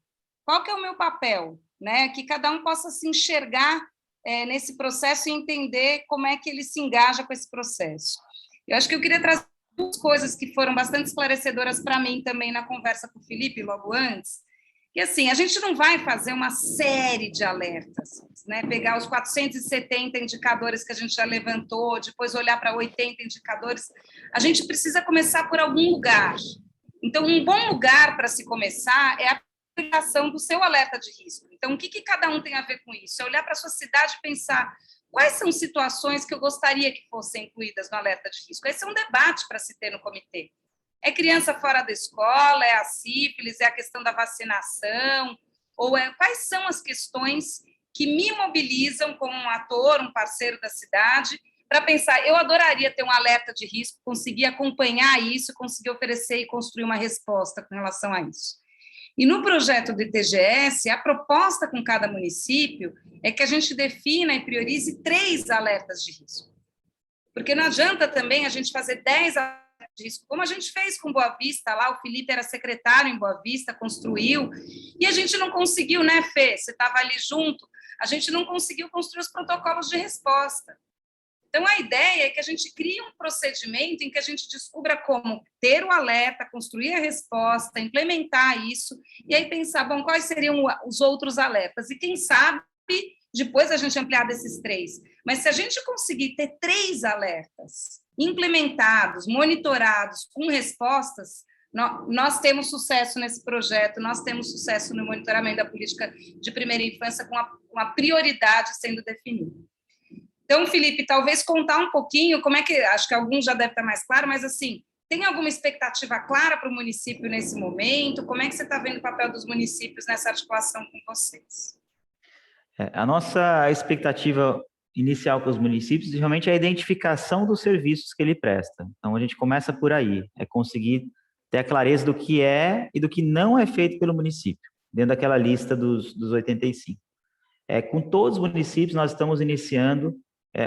Qual que é o meu papel? Né? Que cada um possa se enxergar nesse processo e entender como é que ele se engaja com esse processo. Eu acho que eu queria trazer duas coisas que foram bastante esclarecedoras para mim também na conversa com o Felipe, logo antes, que assim, a gente não vai fazer uma série de alertas, né? Pegar os 470 indicadores que a gente já levantou, depois olhar para 80 indicadores, a gente precisa começar por algum lugar. Então, um bom lugar para se começar é a aplicação do seu alerta de risco. Então, o que cada um tem a ver com isso? É olhar para a sua cidade e pensar quais são situações que eu gostaria que fossem incluídas no alerta de risco. Esse é um debate para se ter no comitê. É criança fora da escola, é a sífilis, é a questão da vacinação, ou quais são as questões que me mobilizam como um ator, um parceiro da cidade, para pensar, eu adoraria ter um alerta de risco, conseguir acompanhar isso, conseguir oferecer e construir uma resposta com relação a isso. E no projeto do ITGS, a proposta com cada município é que a gente defina e priorize 3 alertas de risco. Porque não adianta também a gente fazer 10 alertas de risco, como a gente fez com Boa Vista, lá o Felipe era secretário em Boa Vista, construiu, e a gente não conseguiu, né, Fê? Você estava ali junto, a gente não conseguiu construir os protocolos de resposta. Então, a ideia é que a gente crie um procedimento em que a gente descubra como ter o alerta, construir a resposta, implementar isso, e aí pensar, bom, quais seriam os outros alertas? E quem sabe, depois a gente ampliar desses 3. Mas se a gente conseguir ter 3 alertas implementados, monitorados, com respostas, nós temos sucesso nesse projeto, nós temos sucesso no monitoramento da política de primeira infância com a prioridade sendo definida. Então, Felipe, talvez contar um pouquinho como é que, acho que alguns já devem estar mais claro, mas assim, tem alguma expectativa clara para o município nesse momento? Como é que você está vendo o papel dos municípios nessa articulação com vocês? A nossa expectativa inicial com os municípios realmente é a identificação dos serviços que ele presta. Então, a gente começa por aí, é conseguir ter a clareza do que é e do que não é feito pelo município, dentro daquela lista dos 85. Com todos os municípios, nós estamos iniciando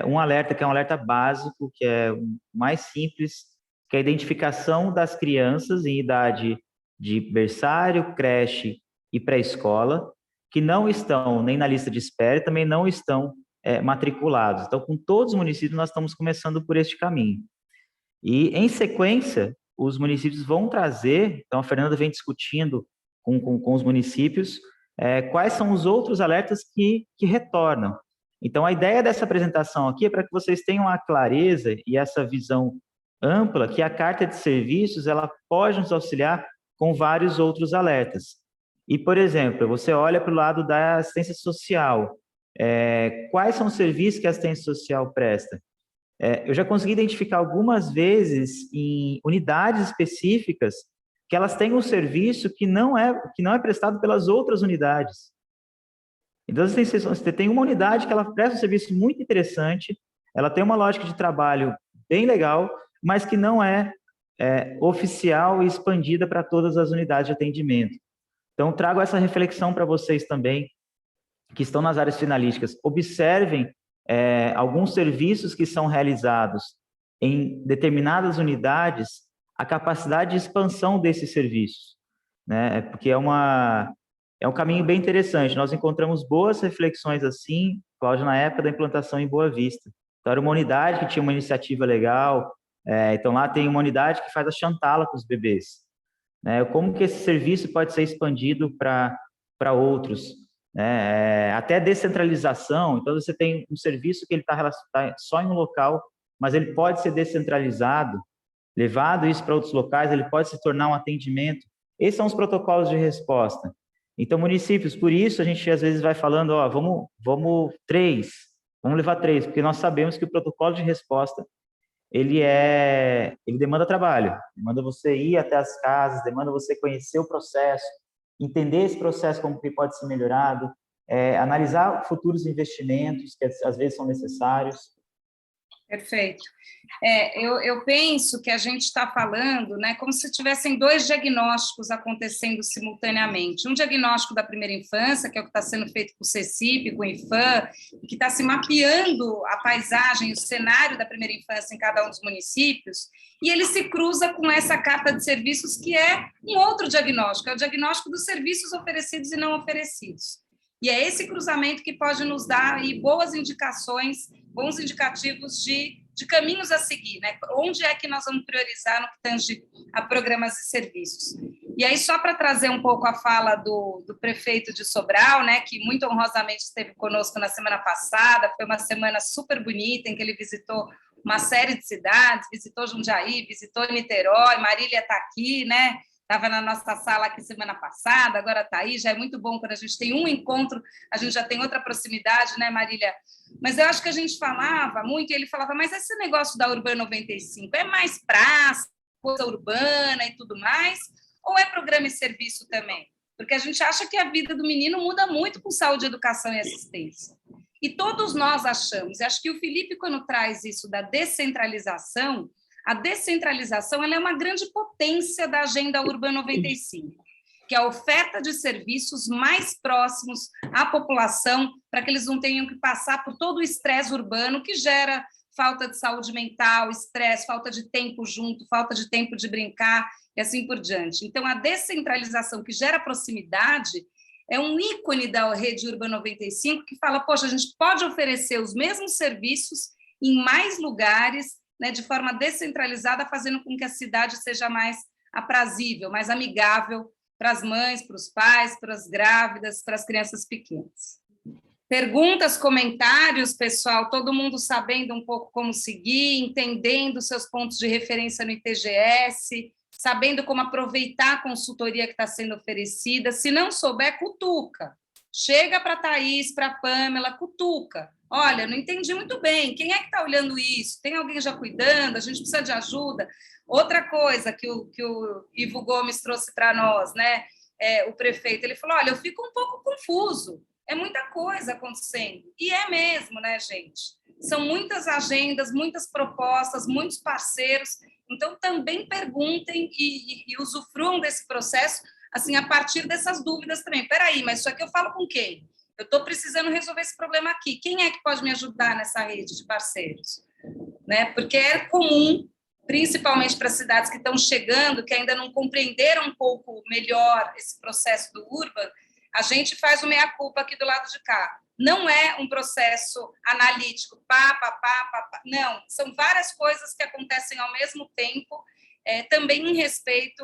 um alerta, que é um alerta básico, que é o mais simples, que é a identificação das crianças em idade de berçário, creche e pré-escola, que não estão nem na lista de espera e também não estão matriculados. Então, com todos os municípios, nós estamos começando por este caminho. E, em sequência, os municípios vão trazer, então a Fernanda vem discutindo com os municípios, quais são os outros alertas que retornam. Então, a ideia dessa apresentação aqui é para que vocês tenham a clareza e essa visão ampla que a carta de serviços ela pode nos auxiliar com vários outros alertas. E, por exemplo, você olha para o lado da assistência social. Quais são os serviços que a assistência social presta? Eu já consegui identificar algumas vezes em unidades específicas que elas têm um serviço que não é prestado pelas outras unidades. Então, você tem uma unidade que ela presta um serviço muito interessante, ela tem uma lógica de trabalho bem legal, mas que não é oficial e expandida para todas as unidades de atendimento. Então, trago essa reflexão para vocês também, que estão nas áreas finalísticas. Observem alguns serviços que são realizados em determinadas unidades, a capacidade de expansão desses serviços, né? Porque é um caminho bem interessante. Nós encontramos boas reflexões assim, Cláudia, na época da implantação em Boa Vista. Então, era uma unidade que tinha uma iniciativa legal, então lá tem uma unidade que faz a chantala com os bebês, né? Como que esse serviço pode ser expandido para outros, né? Até descentralização. Então, você tem um serviço que ele está só em um local, mas ele pode ser descentralizado, levado isso para outros locais, ele pode se tornar um atendimento. Esses são os protocolos de resposta. Então, municípios, por isso a gente às vezes vai falando, vamos levar 3, porque nós sabemos que o protocolo de resposta ele demanda trabalho, demanda você ir até as casas, demanda você conhecer o processo, entender esse processo como que pode ser melhorado, analisar futuros investimentos que às vezes são necessários. Perfeito. Eu penso que a gente está falando, né, como se tivessem 2 diagnósticos acontecendo simultaneamente. Um diagnóstico da primeira infância, que é o que está sendo feito com o CECIP, com o IFAM, que está se mapeando a paisagem, o cenário da primeira infância em cada um dos municípios, e ele se cruza com essa carta de serviços, que é um outro diagnóstico, é o diagnóstico dos serviços oferecidos e não oferecidos. E é esse cruzamento que pode nos dar aí boas indicações, bons indicativos de caminhos a seguir, né? Onde é que nós vamos priorizar no que tange a programas e serviços. E aí, só para trazer um pouco a fala do prefeito de Sobral, né, que muito honrosamente esteve conosco na semana passada, foi uma semana super bonita, em que ele visitou uma série de cidades, visitou Jundiaí, visitou Niterói, Marília está aqui, né? Estava na nossa sala aqui semana passada, agora está aí, já é muito bom quando a gente tem um encontro, a gente já tem outra proximidade, né, Marília? Mas eu acho que a gente falava muito, e ele falava, mas esse negócio da Urbana 95 é mais praça, coisa urbana e tudo mais, ou é programa e serviço também? Porque a gente acha que a vida do menino muda muito com saúde, educação e assistência. E todos nós achamos, e acho que o Felipe, quando traz isso da descentralização, a descentralização ela é uma grande potência da Agenda Urbana 95, que é a oferta de serviços mais próximos à população, para que eles não tenham que passar por todo o estresse urbano que gera falta de saúde mental, estresse, falta de tempo junto, falta de tempo de brincar e assim por diante. Então, a descentralização que gera proximidade é um ícone da rede Urbana 95 que fala, poxa, a gente pode oferecer os mesmos serviços em mais lugares, né, de forma descentralizada, fazendo com que a cidade seja mais aprazível, mais amigável para as mães, para os pais, para as grávidas, para as crianças pequenas. Perguntas, comentários, pessoal? Todo mundo sabendo um pouco como seguir, entendendo seus pontos de referência no ITGS, sabendo como aproveitar a consultoria que está sendo oferecida. Se não souber, cutuca. Chega para a Thaís, para a Pâmela, cutuca. Olha, não entendi muito bem, quem é que está olhando isso? Tem alguém já cuidando? A gente precisa de ajuda? Outra coisa que o Ivo Gomes trouxe para nós, né? O prefeito, ele falou, olha, eu fico um pouco confuso, é muita coisa acontecendo. E é mesmo, né, gente? São muitas agendas, muitas propostas, muitos parceiros, então também perguntem e usufruam desse processo, assim, a partir dessas dúvidas também. Espera aí, mas isso aqui eu falo com quem? eu estou precisando resolver esse problema aqui. Quem é que pode me ajudar nessa rede de parceiros? Né? Porque é comum, principalmente para cidades que estão chegando, que ainda não compreenderam um pouco melhor esse processo do Urban, a gente faz o meia-culpa aqui do lado de cá. Não é um processo analítico, não, são várias coisas que acontecem ao mesmo tempo, também em respeito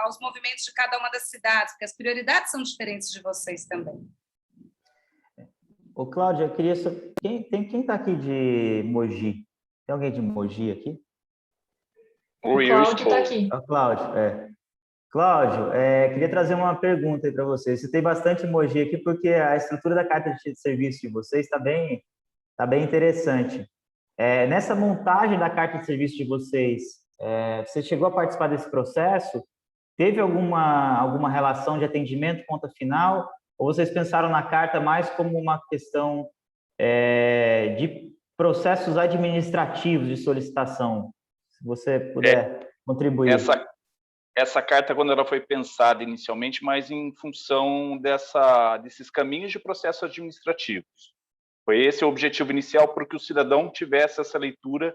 aos movimentos de cada uma das cidades, porque as prioridades são diferentes de vocês também. Ô, Cláudia, eu queria saber, quem está aqui de Mogi? Tem alguém de Mogi aqui? Oi, o Cláudio está aqui. É o Cláudio, Cláudio, queria trazer uma pergunta aí para você. Você tem bastante emoji aqui porque a estrutura da carta de serviço de vocês está bem interessante. Nessa montagem da carta de serviço de vocês, você chegou a participar desse processo? Teve alguma relação de atendimento ponta final? Ou vocês pensaram na carta mais como uma questão de processos administrativos de solicitação? Se você puder contribuir. Essa carta, quando ela foi pensada inicialmente, mais em função desses caminhos de processos administrativos. Foi esse o objetivo inicial, para que o cidadão tivesse essa leitura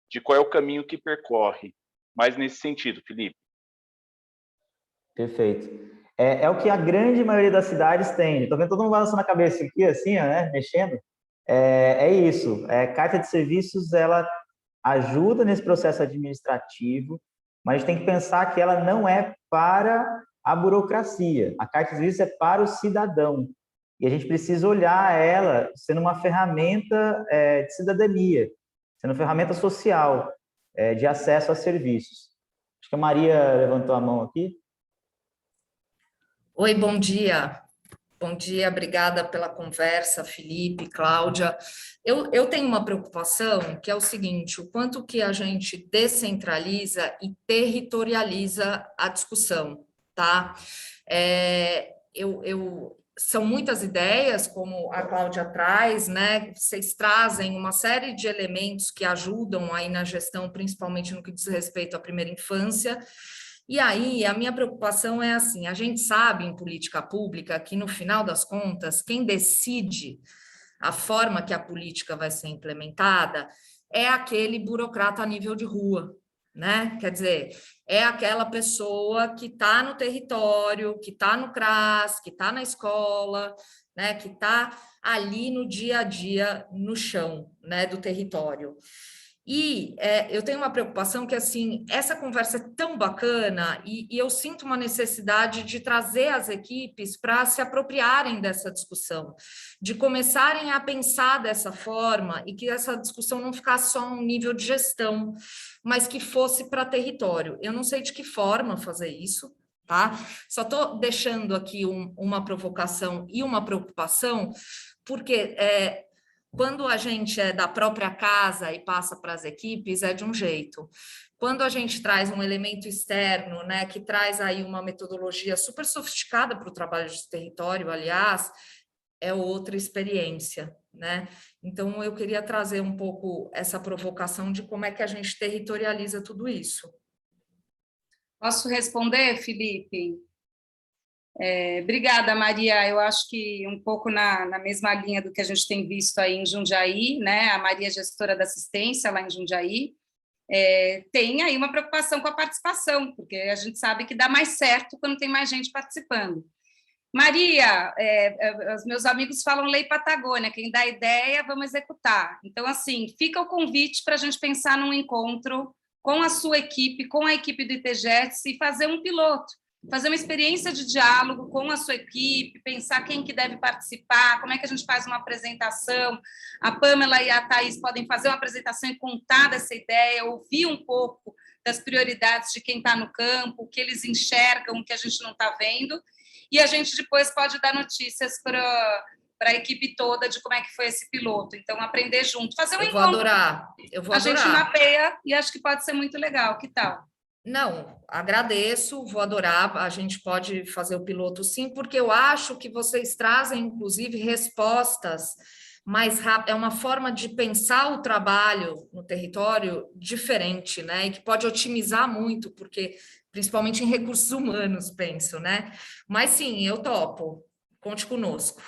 de qual é o caminho que percorre. Mais nesse sentido, Felipe. Perfeito. É o que a grande maioria das cidades tem. Estou vendo todo mundo balançando a cabeça aqui, assim, ó, né? Mexendo. É isso. Carta de serviços, ela ajuda nesse processo administrativo, mas a gente tem que pensar que ela não é para a burocracia. A carta de serviço é para o cidadão. E a gente precisa olhar ela sendo uma ferramenta de cidadania, sendo uma ferramenta social, de acesso a serviços. Acho que a Maria levantou a mão aqui. Oi, bom dia. Bom dia, obrigada pela conversa, Felipe, Cláudia. Eu tenho uma preocupação que é o seguinte: o quanto que a gente descentraliza e territorializa a discussão, tá? São muitas ideias, como a Cláudia traz, né? Vocês trazem uma série de elementos que ajudam aí na gestão, principalmente no que diz respeito à primeira infância. E aí, a minha preocupação é assim, a gente sabe em política pública que, no final das contas, quem decide a forma que a política vai ser implementada é aquele burocrata a nível de rua, né? Quer dizer, é aquela pessoa que está no território, que está no CRAS, que está na escola, né? Que está ali no dia a dia, no chão, né? Do território. E eu tenho uma preocupação que, assim, essa conversa é tão bacana e eu sinto uma necessidade de trazer as equipes para se apropriarem dessa discussão, de começarem a pensar dessa forma e que essa discussão não ficasse só um nível de gestão, mas que fosse para território. Eu não sei de que forma fazer isso, tá? Só estou deixando aqui uma provocação e uma preocupação, porque... quando a gente é da própria casa e passa para as equipes, é de um jeito. Quando a gente traz um elemento externo, né, que traz aí uma metodologia super sofisticada para o trabalho de território, aliás, é outra experiência, né? Então, eu queria trazer um pouco essa provocação de como é que a gente territorializa tudo isso. Posso responder, Felipe? Obrigada, Maria. Eu acho que um pouco na mesma linha do que a gente tem visto aí em Jundiaí, né? A Maria é gestora da assistência lá em Jundiaí, tem aí uma preocupação com a participação, porque a gente sabe que dá mais certo quando tem mais gente participando. Maria, os meus amigos falam Lei Patagônia, quem dá ideia, vamos executar. Então, assim, fica o convite para a gente pensar num encontro com a sua equipe, com a equipe do ITGETS e fazer um piloto. Fazer uma experiência de diálogo com a sua equipe, pensar quem que deve participar, como é que a gente faz uma apresentação. A Pamela e a Thaís podem fazer uma apresentação e contar dessa ideia, ouvir um pouco das prioridades de quem está no campo, o que eles enxergam, o que a gente não está vendo, e a gente depois pode dar notícias para a equipe toda de como é que foi esse piloto. Então, aprender junto, fazer um encontro. Eu vou adorar. A gente mapeia e acho que pode ser muito legal. Que tal? Não, agradeço, vou adorar, a gente pode fazer o piloto sim, porque eu acho que vocês trazem, inclusive, respostas mais rápidas, é uma forma de pensar o trabalho no território diferente, né, e que pode otimizar muito, porque, principalmente em recursos humanos, penso, né, mas sim, eu topo, conte conosco.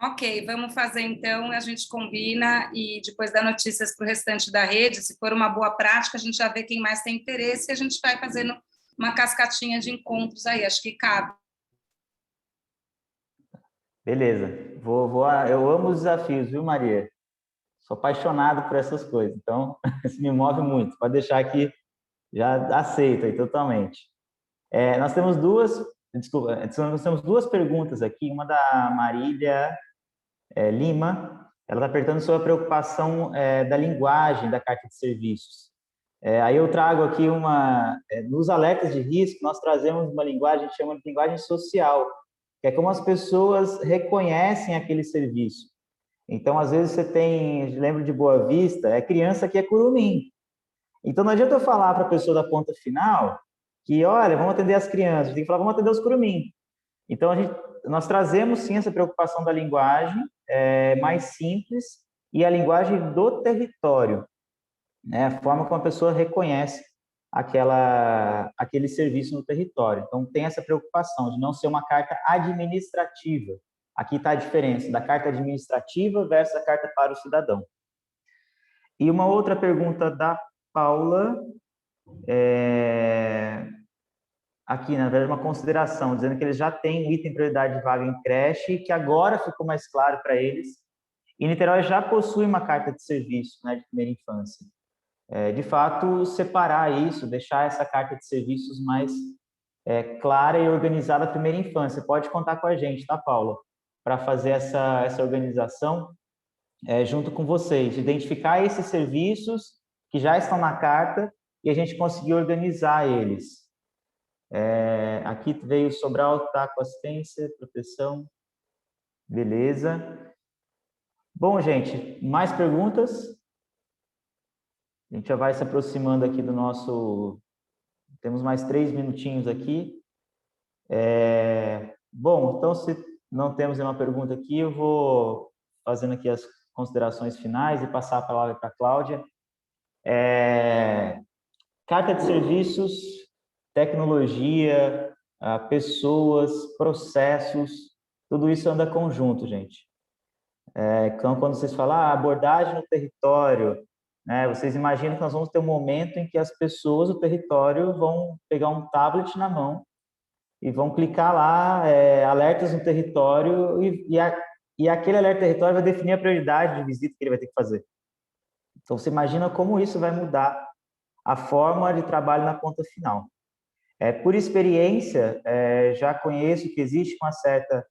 Ok, vamos fazer então, a gente combina e depois dá notícias para o restante da rede. Se for uma boa prática, a gente já vê quem mais tem interesse e a gente vai fazendo uma cascatinha de encontros aí, acho que cabe. Beleza. Eu amo os desafios, viu, Maria? Sou apaixonado por essas coisas, então isso me move muito. Pode deixar que já aceito aí totalmente. Nós temos nós temos duas perguntas aqui, uma da Marília Lima, ela está perguntando sobre a preocupação da linguagem da carta de serviços. Aí eu trago aqui nos alertas de risco, nós trazemos uma linguagem que chama de linguagem social, que é como as pessoas reconhecem aquele serviço. Então, às vezes você lembro de Boa Vista, é criança que é curumim. Então, não adianta eu falar para a pessoa da ponta final que, olha, vamos atender as crianças, tem que falar, vamos atender os curumim. Então, nós trazemos, sim, essa preocupação da linguagem mais simples e a linguagem do território, né? A forma como a pessoa reconhece aquele serviço no território. Então, tem essa preocupação de não ser uma carta administrativa. Aqui está a diferença da carta administrativa versus a carta para o cidadão. E uma outra pergunta da Paula, aqui, na verdade, uma consideração, dizendo que eles já têm o item prioridade de vaga em creche, que agora ficou mais claro para eles. E Niterói já possui uma carta de serviço, né, de primeira infância. De fato, separar isso, deixar essa carta de serviços mais clara e organizada na primeira infância. Pode contar com a gente, tá, Paula? Para fazer essa organização junto com vocês, identificar esses serviços que já estão na carta e a gente conseguir organizar eles. Aqui veio Sobral, tá com assistência, proteção, beleza. Bom, gente, mais perguntas? A gente já vai se aproximando aqui do nosso... Temos mais 3 minutinhos aqui. Bom, então, se não temos nenhuma pergunta aqui, eu vou fazendo aqui as considerações finais e passar a palavra para a Cláudia. Carta de serviços, tecnologia, pessoas, processos, tudo isso anda conjunto, gente. Então, quando vocês falam abordagem no território, né, vocês imaginam que nós vamos ter um momento em que as pessoas do território vão pegar um tablet na mão e vão clicar lá, alertas no território, e aquele alerta território vai definir a prioridade de visita que ele vai ter que fazer. Então, você imagina como isso vai mudar a forma de trabalho na ponta final. Por experiência, já conheço que existe uma certa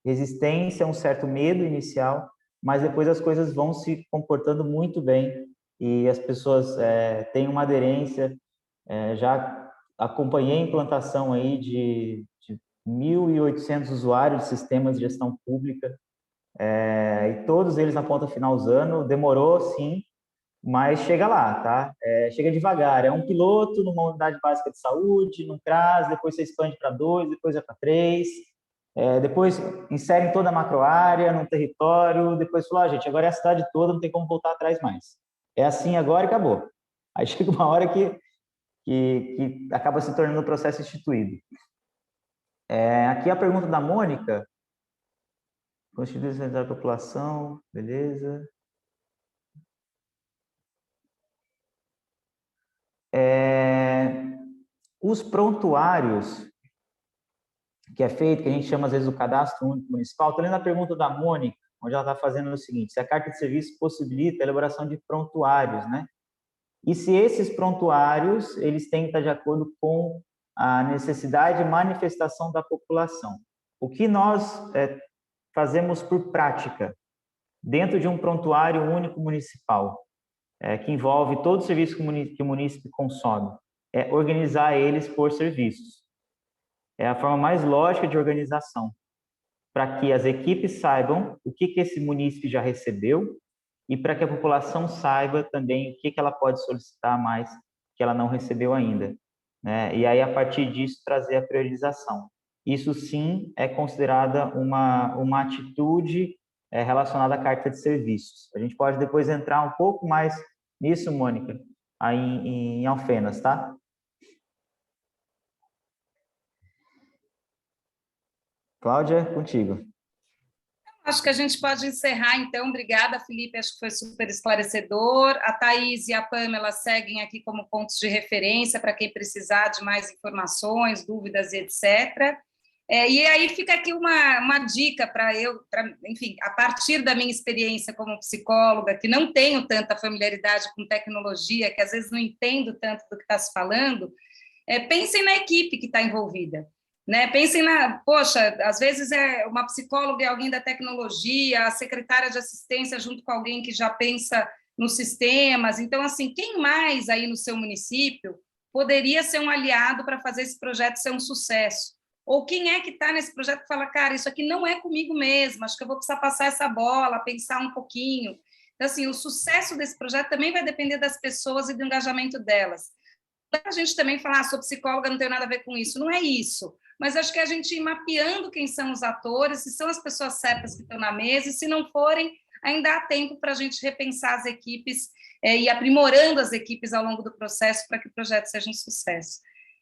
resistência, um certo medo inicial, mas depois as coisas vão se comportando muito bem e as pessoas têm uma aderência. Já acompanhei a implantação aí de 1.800 usuários de sistemas de gestão pública, e todos eles na ponta final usando. Demorou, sim, mas chega lá, tá? Chega devagar. É um piloto numa unidade básica de saúde, num CRAS, depois você expande para 2, depois para 3, depois insere em toda a macroárea, num território, depois fala, gente, agora é a cidade toda, não tem como voltar atrás mais. É assim agora e acabou. Aí chega uma hora que acaba se tornando um processo instituído. Aqui a pergunta da Mônica. Constituição da população, beleza. Os prontuários que é feito, que a gente chama às vezes o cadastro único municipal, estou lendo a pergunta da Mônica, onde ela está fazendo o seguinte: se a carta de serviço possibilita a elaboração de prontuários, né? E se esses prontuários, eles têm que estar de acordo com a necessidade de manifestação da população. O que nós fazemos por prática dentro de um prontuário único municipal, que envolve todo o serviço que o munícipe consome, organizar eles por serviços. É a forma mais lógica de organização, para que as equipes saibam o que esse munícipe já recebeu e para que a população saiba também o que ela pode solicitar mais que ela não recebeu ainda, né? E aí, a partir disso, trazer a priorização. Isso, sim, é considerada uma atitude relacionada à carta de serviços. A gente pode depois entrar um pouco mais nisso, Mônica, aí em Alfenas, tá? Cláudia, contigo. Acho que a gente pode encerrar, então. Obrigada, Felipe, acho que foi super esclarecedor. A Thaís e a Pamela seguem aqui como pontos de referência para quem precisar de mais informações, dúvidas e etc. E aí fica aqui uma dica para enfim, a partir da minha experiência como psicóloga, que não tenho tanta familiaridade com tecnologia, que às vezes não entendo tanto do que está se falando, pensem na equipe que está envolvida. Né? Pensem poxa, às vezes é uma psicóloga e alguém da tecnologia, a secretária de assistência junto com alguém que já pensa nos sistemas. Então, assim, quem mais aí no seu município poderia ser um aliado para fazer esse projeto ser um sucesso? Ou quem é que está nesse projeto e fala, cara, isso aqui não é comigo mesmo, acho que eu vou precisar passar essa bola, pensar um pouquinho. Então, assim, o sucesso desse projeto também vai depender das pessoas e do engajamento delas. A gente também falar, sou psicóloga, não tenho nada a ver com isso. Não é isso. Mas acho que a gente ir mapeando quem são os atores, se são as pessoas certas que estão na mesa, e se não forem, ainda há tempo para a gente repensar as equipes e aprimorando as equipes ao longo do processo para que o projeto seja um sucesso.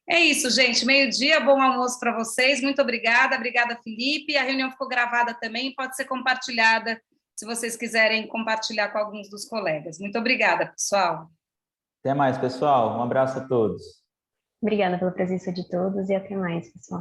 É isso, gente. Meio-dia, bom almoço para vocês. Muito obrigada. Obrigada, Felipe. A reunião ficou gravada também, pode ser compartilhada, se vocês quiserem compartilhar com alguns dos colegas. Muito obrigada, pessoal. Até mais, pessoal. Um abraço a todos. Obrigada pela presença de todos e até mais, pessoal.